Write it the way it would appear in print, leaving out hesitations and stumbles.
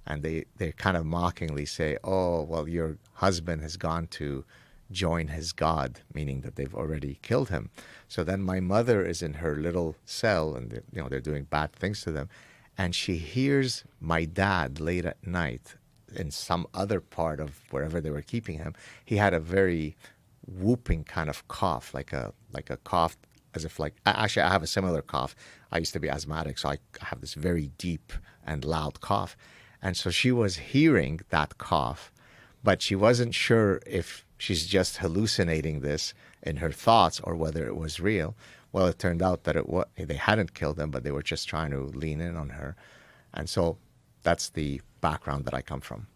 and they kind of mockingly say, "Oh, well, your husband has gone to join his God," meaning that they've already killed him. So then my mother is in her little cell, and they're doing bad things to them, and she hears my dad late at night in some other part of wherever they were keeping him. He had a very whooping kind of cough, like a cough, as if like actually I have a similar cough. I used to be asthmatic, so I have this very deep and loud cough. And so she was hearing that cough, but she wasn't sure if she's just hallucinating this in her thoughts or whether it was real. Well, it turned out that they hadn't killed him, but they were just trying to lean in on her. And so that's the background that I come from.